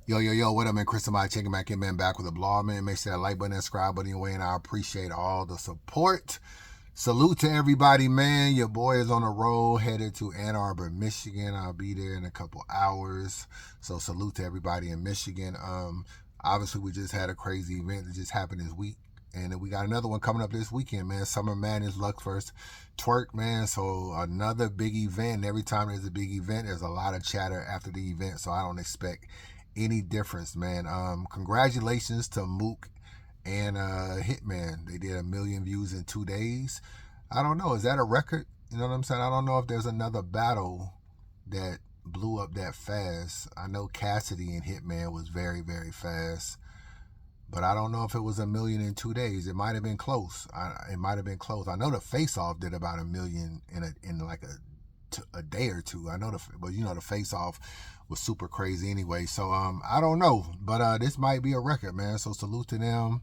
Yo, what up, man? Chris, somebody checking back in, man. Back with a blog, man. Make sure that like button and subscribe button anyway, and I appreciate all the support. Salute to everybody, man. Your boy is on the road, headed to Ann Arbor, Michigan. I'll be there in a couple hours. So salute to everybody in Michigan. Obviously, we just had a crazy event that just happened this week. And then we got another one coming up this weekend, man. Summer Madness, Luck First Twerk, man. So another big event. And every time there's a big event, there's a lot of chatter after the event. So I don't expect any difference, man. Congratulations to Mook and Hitman. They did 1 million views in 2 days. I don't know. Is that a record? You know what I'm saying? I don't know if there's another battle that blew up that fast. I know Cassidy and Hitman was very, very fast. But I don't know if it was 1 million in 2 days. It might have been close. It might have been close. I know the Face Off did about 1 million in like a day or two. I know the Face Off was super crazy anyway. So I don't know, but this might be a record, man. So salute to them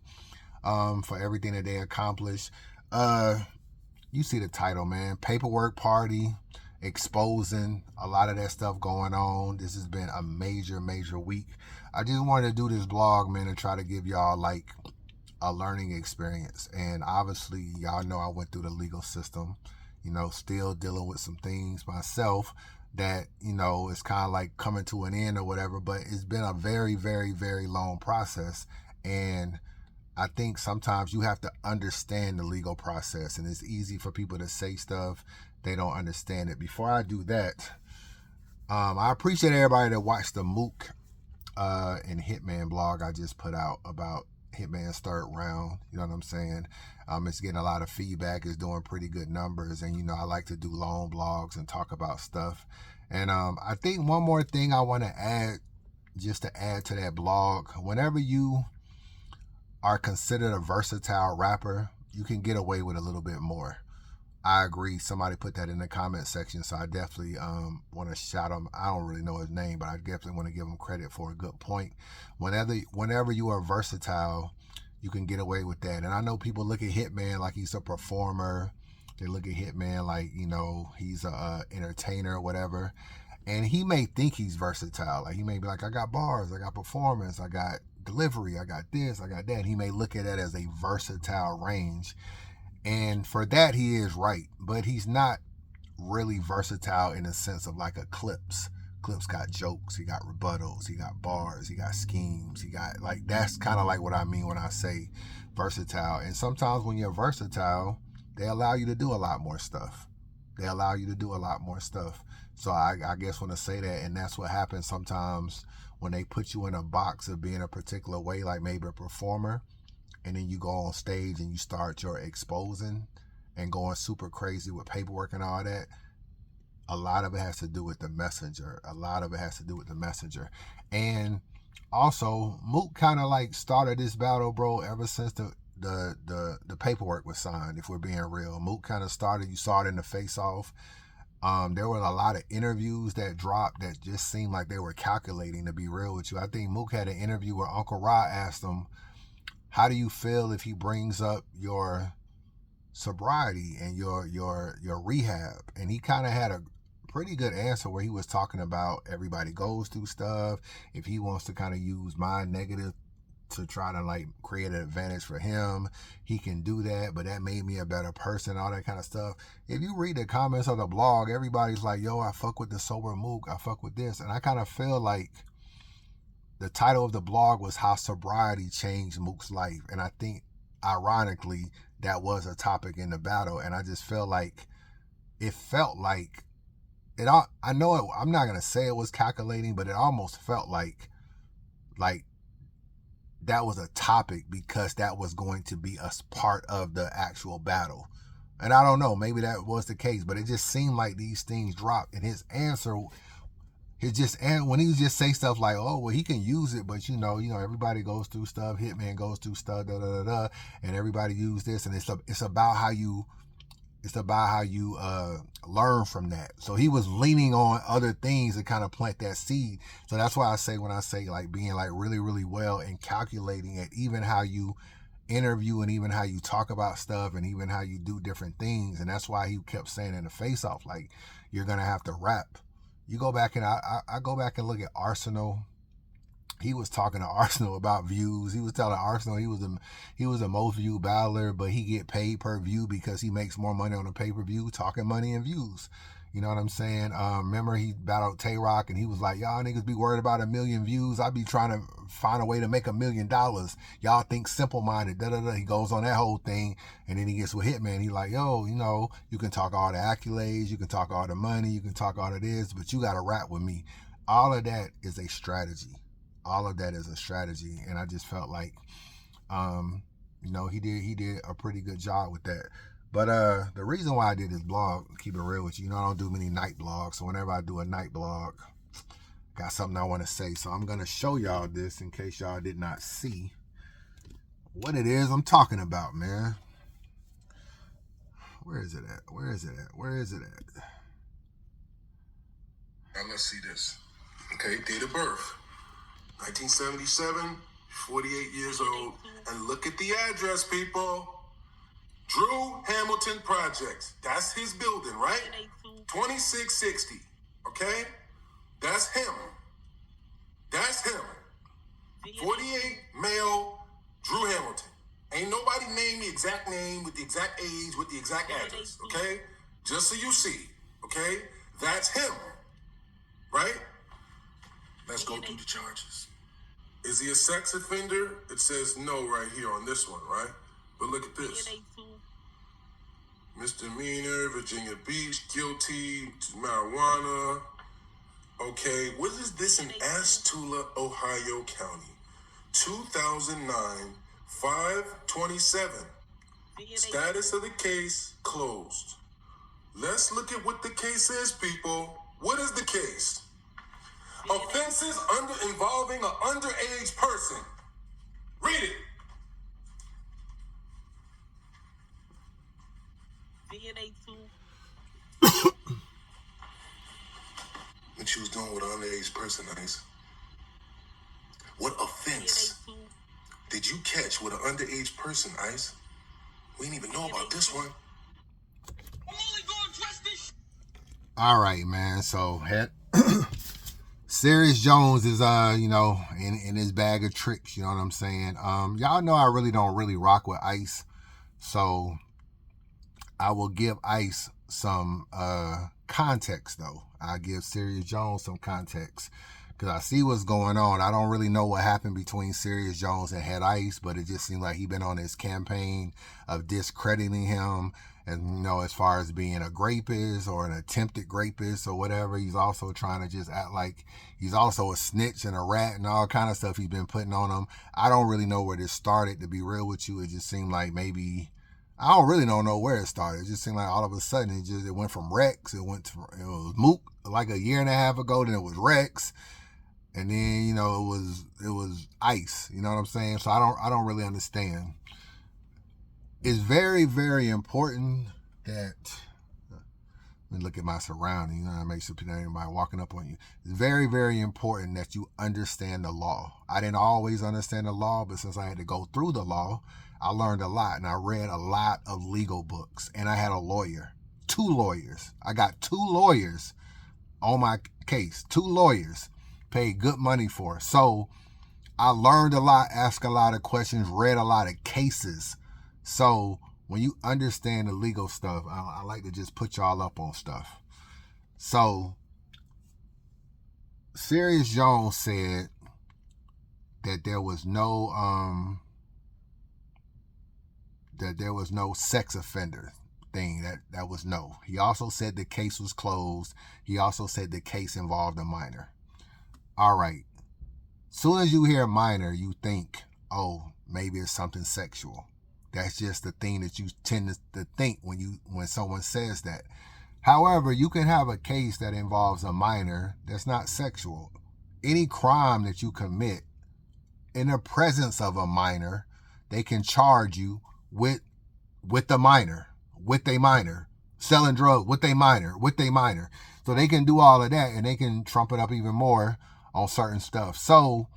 for everything that they accomplished. You see the title, man. Paperwork Party, exposing a lot of that stuff going on. This has been a major week. I just wanted to do this blog, man, and try to give y'all like a learning experience. And obviously, y'all know I went through the legal system, still dealing with some things myself that, it's kind of like coming to an end or whatever, but it's been a very, very, very long process. And I think sometimes you have to understand the legal process, and it's easy for people to say stuff they don't understand it. Before I do that, I appreciate everybody that watched the Mook and Hitman blog I just put out about Hitman's third round. You know what I'm saying? It's getting a lot of feedback. It's doing pretty good numbers, and I like to do long blogs and talk about stuff. And I think one more thing I want to add, just to add to that blog, whenever you are considered a versatile rapper, you can get away with a little bit more. I agree. Somebody put that in the comment section, so I definitely want to shout him. I don't really know his name, but I definitely want to give him credit for a good point. Whenever you are versatile, you can get away with that. And I know people look at Hitman like he's a performer. They look at Hitman like, he's a entertainer or whatever. And he may think he's versatile. Like, he may be like, I got bars, I got performance, I got delivery, I got this, I got that. He may look at that as a versatile range. And for that, he is right. But he's not really versatile in the sense of like a Clips. Clips got jokes, he got rebuttals, he got bars, he got schemes, he got that's kind of like what I mean when I say versatile. And sometimes when you're versatile, they allow you to do a lot more stuff. So I guess want to say that, and that's what happens sometimes when they put you in a box of being a particular way, like maybe a performer, and then you go on stage and you start your exposing and going super crazy with paperwork and all that. A lot of it has to do with the messenger. And also, Mook kind of like started this battle, bro, ever since the paperwork was signed, if we're being real. Mook kind of started, you saw it in the Face Off. There were a lot of interviews that dropped that just seemed like they were calculating, to be real with you. I think Mook had an interview where Uncle Rod asked him, how do you feel if he brings up your sobriety and your rehab? And he kind of had a pretty good answer where he was talking about everybody goes through stuff. If he wants to kind of use my negative to try to create an advantage for him, he can do that, but that made me a better person, all that kind of stuff. If you read the comments of the blog, everybody's like, yo, I fuck with the sober Mook, I fuck with this. And I kind of feel like the title of the blog was How Sobriety Changed Mook's Life. And I think, ironically, that was a topic in the battle. And I just feel like it felt like it. I know it, I'm not going to say it was calculating, but it almost felt like that was a topic because that was going to be a part of the actual battle. And I don't know, maybe that was the case, but it just seemed like these things dropped. And his answer, when he just say stuff like, oh, well, he can use it, but everybody goes through stuff, Hitman goes through stuff, and everybody use this, and it's about how you learn from that. So he was leaning on other things to kind of plant that seed. So that's why I say, when I say being really, really well and calculating at even how you interview and even how you talk about stuff and even how you do different things. And that's why he kept saying in the Face Off, you're going to have to rap. You go back and I go back and look at Arsenal he was talking to Arsenal about views. He was telling Arsenal he was the most viewed battler, but he get paid per view because he makes more money on a pay-per-view talking money and views. You know what I'm saying? Remember he battled Tay Rock and he was like, y'all niggas be worried about 1 million views. I be trying to find a way to make $1 million. Y'all think simple-minded. Da da da. He goes on that whole thing, and then he gets with Hitman. He like, yo, you know, you can talk all the accolades, you can talk all the money, you can talk all of this, but you got to rap with me. All of that is a strategy. All of that is a strategy, and I just felt like, you know, he did a pretty good job with that. But the reason why I did this blog, keep it real with you, I don't do many night blogs. So whenever I do a night blog, got something I want to say. So I'm going to show y'all this in case y'all did not see what it is I'm talking about, man. Where is it at? Where is it at? Where is it at? Now let's see this. Okay, date of birth. 1977, 48 years old. And look at the address, people. Drew Hamilton Projects. That's his building, right? 2660. Okay? That's him. That's him. 48 male Drew Hamilton. Ain't nobody named the exact name with the exact age with the exact address. Okay? Just so you see. Okay? That's him. Right? Let's go through the charges. Is he a sex offender? It says no right here on this one, right? But look at this. Misdemeanor, Virginia Beach, guilty to marijuana. Okay, what is this in Astula, Ohio County? 2009, 527. Status of the case, closed. Let's look at what the case is, people. What is the case? Offenses involving an underage person. Read it. What you was doing with an underage person, Ice? What offense did you catch with an underage person, Ice? We didn't even know about this one. I'm only going to trust this. All right, man. So, Serious Jones is, you know, in his bag of tricks. You know what I'm saying? Y'all know I really don't rock with Ice. So, I will give Ice some context, though. I give Serious Jones some context because I see what's going on. I don't really know what happened between Serious Jones and Head Ice, but it just seems like he's been on this campaign of discrediting him, and, you know, as far as being a rapist or an attempted rapist or whatever. He's also trying to just act like he's also a snitch and a rat and all kind of stuff he's been putting on him. I don't really know where this started, to be real with you. It just seemed like maybe, I don't really know where it started. It just seemed like all of a sudden it went from Rex, it was Mook like a year and a half ago, then it was Rex, and then, you know, it was Ice. You know what I'm saying? So I don't really understand. It's very, very important that, let me look at my surroundings, you know, make sure anybody walking up on you. It's very, very important that you understand the law. I didn't always understand the law, but since I had to go through the law, I learned a lot, and I read a lot of legal books, and I had a lawyer, 2 lawyers. I got 2 lawyers on my case, 2 lawyers, paid good money for. So I learned a lot, asked a lot of questions, read a lot of cases. So when you understand the legal stuff, I like to just put y'all up on stuff. So Serious Jones said that there was no sex offender thing. That was no. He also said the case was closed. He also said the case involved a minor. All right. Soon as you hear minor, you think, oh, maybe it's something sexual. That's just the thing that you tend to think when someone says that. However, you can have a case that involves a minor that's not sexual. Any crime that you commit in the presence of a minor, they can charge you with a minor, selling drugs with a minor. So they can do all of that, and they can trump it up even more on certain stuff. So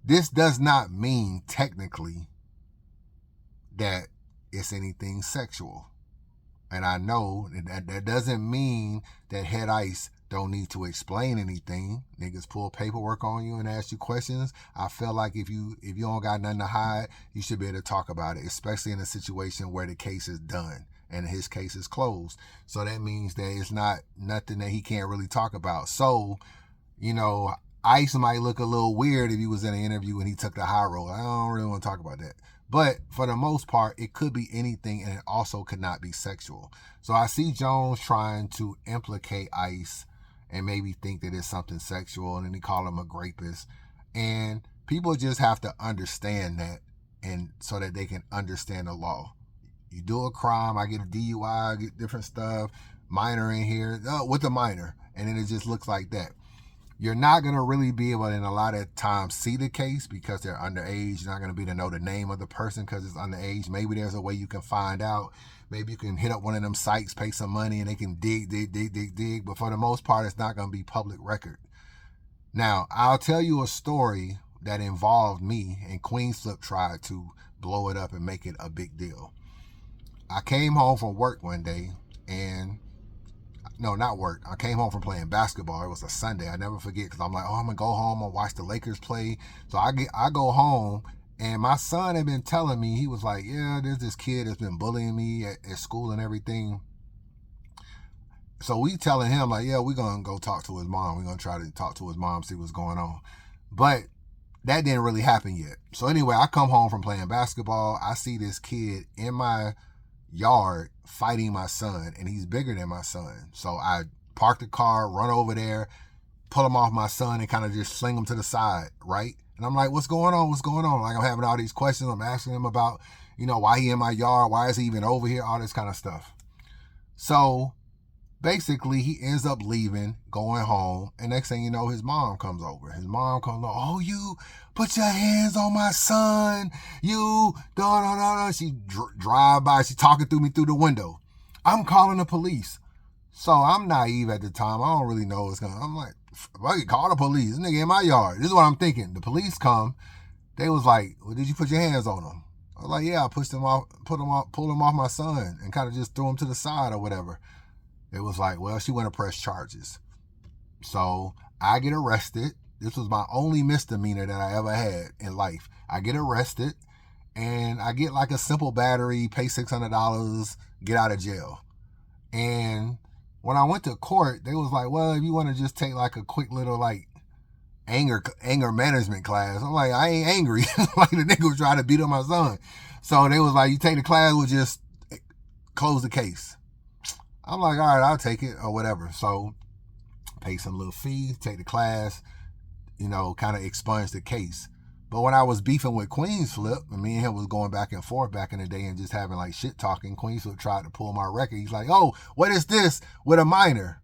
this does not mean technically that it's anything sexual. And I know that doesn't mean that Head Ice don't need to explain anything. Niggas pull paperwork on you and ask you questions. I feel like if you don't got nothing to hide, you should be able to talk about it, especially in a situation where the case is done and his case is closed. So that means that it's not nothing that he can't really talk about. So, you know, Ice might look a little weird if he was in an interview and he took the high road. I don't really want to talk about that. But for the most part, it could be anything, and it also could not be sexual. So I see Jones trying to implicate Ice and maybe think that it's something sexual, and then he call him a rapist. And people just have to understand that, and so that they can understand the law. You do a crime, I get a DUI, I get different stuff, minor in here, with a minor, and then it just looks like that. You're not going to really be able to, in a lot of times, see the case because they're underage. You're not going to be able to know the name of the person because it's underage. Maybe there's a way you can find out. Maybe you can hit up one of them sites, pay some money, and they can dig. But for the most part, it's not going to be public record. Now, I'll tell you a story that involved me, and Queensflip tried to blow it up and make it a big deal. I came home from work one day, and no, not work. I came home from playing basketball. It was a Sunday. I never forget because I'm like, oh, I'm going to go home and watch the Lakers play. So I go home, and my son had been telling me, he was like, yeah, there's this kid that's been bullying me at school and everything. So we telling him, like, yeah, we're going to go talk to his mom. We're going to try to talk to his mom, see what's going on. But that didn't really happen yet. So anyway, I come home from playing basketball. I see this kid in my yard fighting my son, and he's bigger than my son. So I park the car, run over there, pull him off my son, and kind of just sling him to the side, right? And I'm like, what's going on? What's going on? Like, I'm having all these questions. I'm asking him about, why he in my yard? Why is he even over here? All this kind of stuff. So basically, he ends up leaving, going home, and next thing you know, his mom comes over. His mom comes over, oh, you put your hands on my son, you, da. She drive by, she talking through me through the window. I'm calling the police. So I'm naive at the time. I don't really know what's going on. I'm like, fuck it, call the police. This nigga in my yard. This is what I'm thinking. The police come. They was like, well, did you put your hands on him? I was like, yeah, I pushed him off, pulled him off my son and kind of just threw him to the side or whatever. It was like, well, she went to press charges. So I get arrested. This was my only misdemeanor that I ever had in life. I get arrested, and I get like a simple battery, pay $600, get out of jail. And when I went to court, they was like, well, if you want to just take like a quick little like anger management class. I'm like, I ain't angry. Like the nigga was trying to beat up my son. So they was like, you take the class, we'll just close the case. I'm like, all right, I'll take it or whatever. So pay some little fee, take the class, kind of expunge the case. But when I was beefing with Queensflip, and me and him was going back and forth back in the day and just having like shit talking, Queensflip tried to pull my record. He's like, oh, what is this with a minor?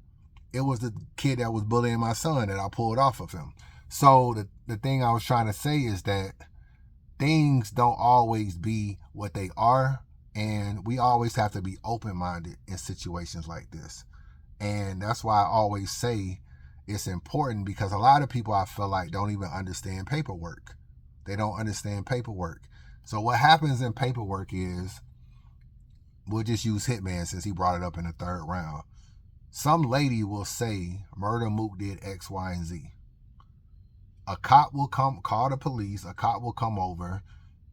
It was the kid that was bullying my son that I pulled off of him. So the thing I was trying to say is that things don't always be what they are. And we always have to be open-minded in situations like this. And that's why I always say it's important, because a lot of people, I feel like, don't even understand paperwork. They don't understand paperwork. So what happens in paperwork is, we'll just use Hitman since he brought it up in the third round. Some lady will say, Murder Mook did X, Y, and Z. A cop will come, call the police, a cop will come over.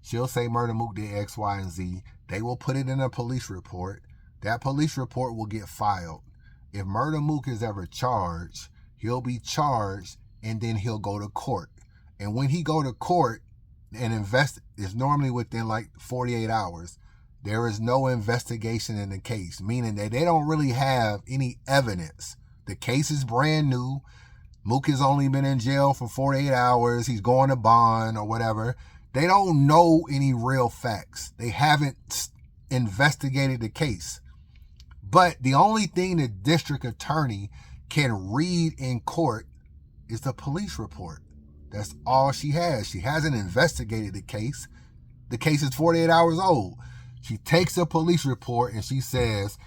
She'll say Murder Mook did X, Y, and Z. They will put it in a police report. That police report will get filed. If Murder Mook is ever charged, he'll be charged, and then he'll go to court. And when he go to court and it's normally within like 48 hours, there is no investigation in the case, meaning that they don't really have any evidence. The case is brand new. Mook has only been in jail for 48 hours. He's going to bond or whatever. They don't know any real facts. They haven't investigated the case. But the only thing the district attorney can read in court is the police report. That's all she has. She hasn't investigated the case. The case is 48 hours old. She takes a police report and she says,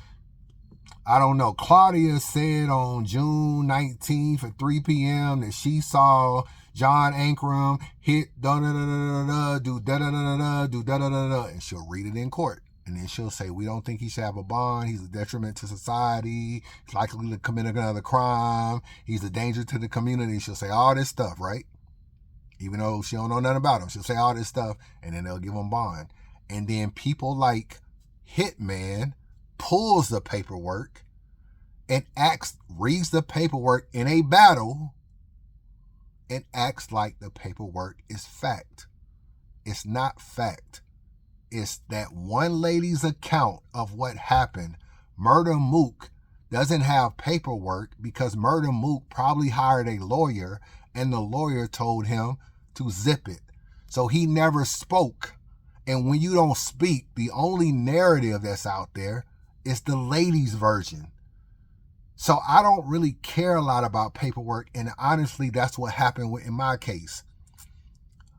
I don't know, Claudia said on June 19th at 3 p.m. that she saw John Ankrum hit da-da-da-da-da-da, do da-da-da-da-da, do da-da-da-da, and she'll read it in court. And then she'll say, we don't think he should have a bond. He's a detriment to society. He's likely to commit another crime. He's a danger to the community. She'll say all this stuff, right? Even though she don't know nothing about him. She'll say all this stuff, and then they'll give him bond. And then people like Hitman pulls the paperwork and reads the paperwork in a battle and acts like the paperwork is fact. It's not fact. It's that one lady's account of what happened. Murder Mook doesn't have paperwork because Murder Mook probably hired a lawyer and the lawyer told him to zip it. So he never spoke. And when you don't speak, the only narrative that's out there is the lady's version. So I don't really care a lot about paperwork. And honestly, that's what happened in my case.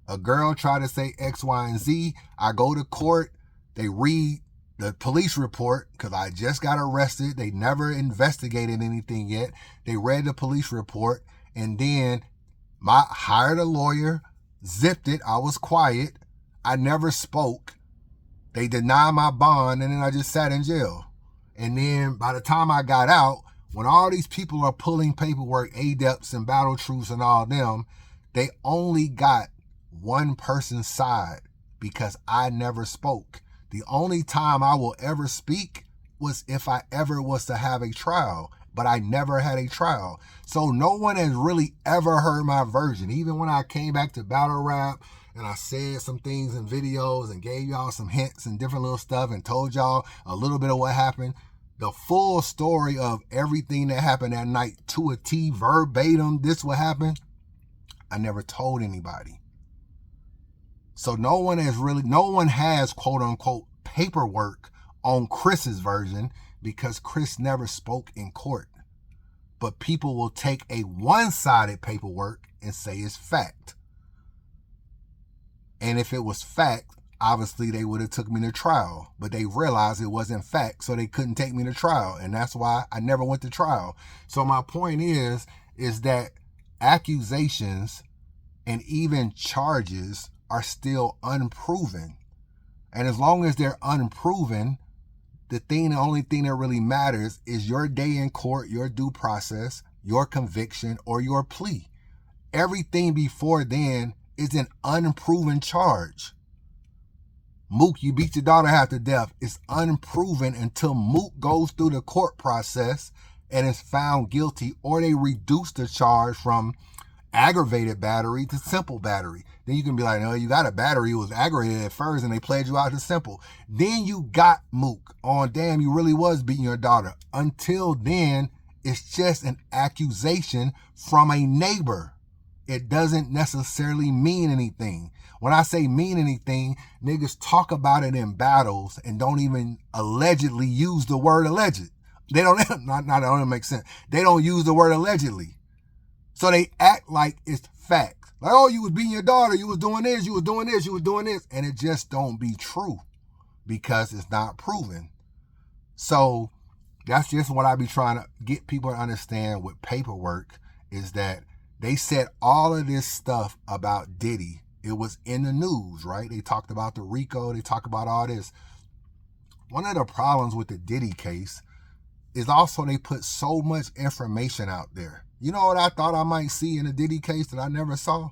A girl tried to say X, Y, and Z. I go to court. They read the police report because I just got arrested. They never investigated anything yet. They read the police report and then hired a lawyer, zipped it. I was quiet. I never spoke. They denied my bond and then I just sat in jail. And then by the time I got out, when all these people are pulling paperwork, adepts and battle troops and all them, they only got one person's side because I never spoke. The only time I will ever speak was if I ever was to have a trial, but I never had a trial. So no one has really ever heard my version. Even when I came back to battle rap and I said some things in videos and gave y'all some hints and different little stuff and told y'all a little bit of what happened, the full story of everything that happened that night to a T, verbatim, this what happened, I never told anybody. So no one has quote unquote paperwork on Chris's version because Chris never spoke in court. But people will take a one-sided paperwork and say it's fact. And if it was fact, obviously they would have took me to trial. But they realized it wasn't fact, so they couldn't take me to trial. And that's why I never went to trial. So my point is that accusations and even charges are still unproven. And as long as they're unproven, the only thing that really matters is your day in court, your due process, your conviction, or your plea. Everything before then is an unproven charge. Mook, you beat your daughter half to death. It's unproven until Mook goes through the court process and is found guilty, or they reduce the charge from aggravated battery to simple battery. Then you can be like, no, you got a battery. It was aggravated at first and they played you out to simple. Then you got Mook on, damn, you really was beating your daughter. Until then, it's just an accusation from a neighbor. It doesn't necessarily mean anything. When I say mean anything, niggas talk about it in battles and don't even allegedly use the word alleged. They don't, not that don't make sense. They don't use the word allegedly. So they act like it's fact. Like, oh, you was beating your daughter, you was doing this, you was doing this, you was doing this. And it just don't be true because it's not proven. So that's just what I be trying to get people to understand with paperwork is that they said all of this stuff about Diddy. It was in the news, right? They talked about the RICO. They talked about all this. One of the problems with the Diddy case is also they put so much information out there. You know what I thought I might see in the Diddy case that I never saw?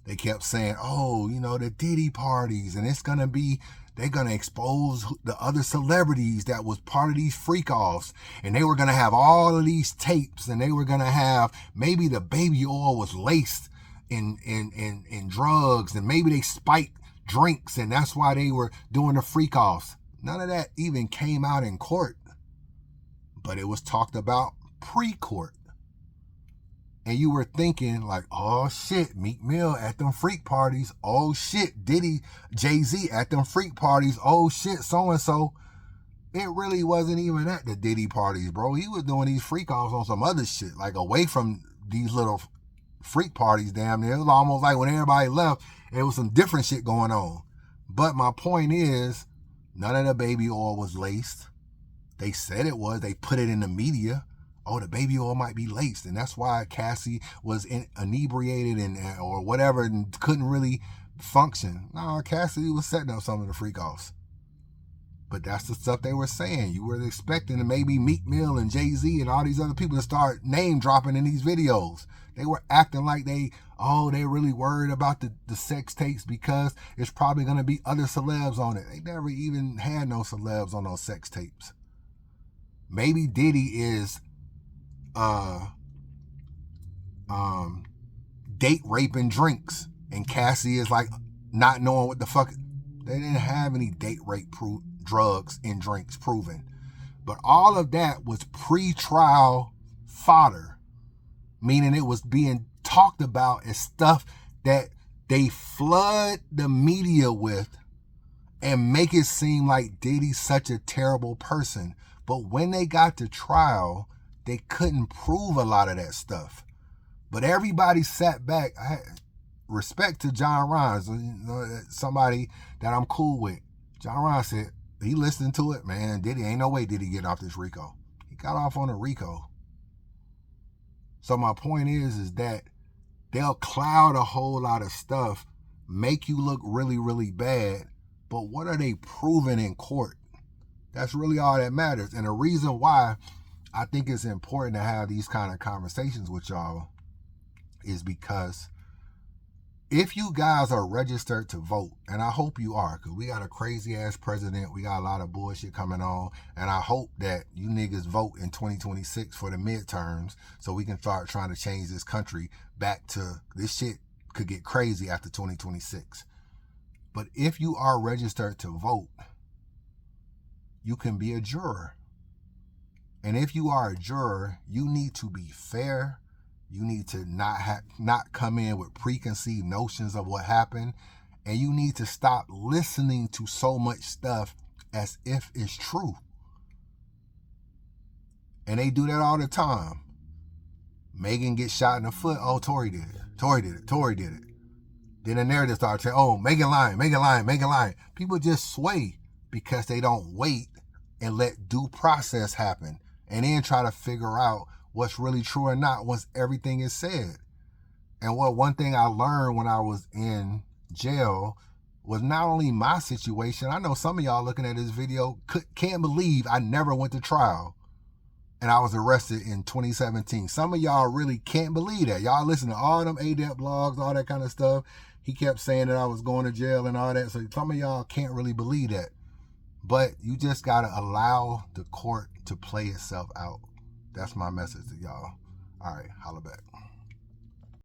They kept saying, oh, the Diddy parties, and they're going to expose the other celebrities that was part of these freak-offs, and they were going to have all of these tapes, and they were going to have, maybe the baby oil was laced in drugs, and maybe they spiked drinks, and that's why they were doing the freak-offs. None of that even came out in court, but it was talked about pre-court. And you were thinking like, oh shit, Meek Mill at them freak parties. Oh shit, Diddy, Jay-Z at them freak parties. Oh shit, so-and-so. It really wasn't even at the Diddy parties, bro. He was doing these freak offs on some other shit, like away from these little freak parties, damn near. It was almost like when everybody left, there was some different shit going on. But my point is, none of the baby oil was laced. They said it was. They put it in the media. Oh, the baby oil might be laced, and that's why Cassie was inebriated or whatever and couldn't really function. No, Cassie was setting up some of the freak offs. But that's the stuff they were saying. You were expecting maybe Meek Mill and Jay-Z and all these other people to start name dropping in these videos. They were acting like they really worried about the sex tapes because it's probably going to be other celebs on it. They never even had no celebs on those sex tapes. Maybe Diddy is date raping drinks, and Cassie is like not knowing what the fuck. They didn't have any date rape drugs in drinks proven. But all of that was pre-trial fodder, meaning it was being talked about as stuff that they flood the media with and make it seem like Diddy's such a terrible person. But when they got to trial, they couldn't prove a lot of that stuff. But everybody sat back. I had respect to John Rhines, somebody that I'm cool with. John Rhines said, he listened to it, man. Diddy, ain't no way Diddy get off this RICO. He got off on a RICO. So my point is that they'll cloud a whole lot of stuff, make you look really, really bad, but what are they proving in court? That's really all that matters. And the reason why I think it's important to have these kind of conversations with y'all is because if you guys are registered to vote, and I hope you are, because we got a crazy ass president, we got a lot of bullshit coming on, and I hope that you niggas vote in 2026 for the midterms so we can start trying to change this country back to, this shit could get crazy after 2026. But if you are registered to vote, you can be a juror. And if you are a juror, you need to be fair. You need to not come in with preconceived notions of what happened. And you need to stop listening to so much stuff as if it's true. And they do that all the time. Megan gets shot in the foot. Oh, Tory did it. Tory did it. Tory did it. Then the narrative starts saying, oh, Megan lying, Megan lying, Megan lying. People just sway because they don't wait and let due process happen and then try to figure out what's really true or not once everything is said. And one thing I learned when I was in jail was not only my situation. I know some of y'all looking at this video can't believe I never went to trial and I was arrested in 2017. Some of y'all really can't believe that. Y'all listen to all them ADEP blogs, all that kind of stuff. He kept saying that I was going to jail and all that. So some of y'all can't really believe that. But you just got to allow the court to play itself out. That's my message to y'all. All right, holla back.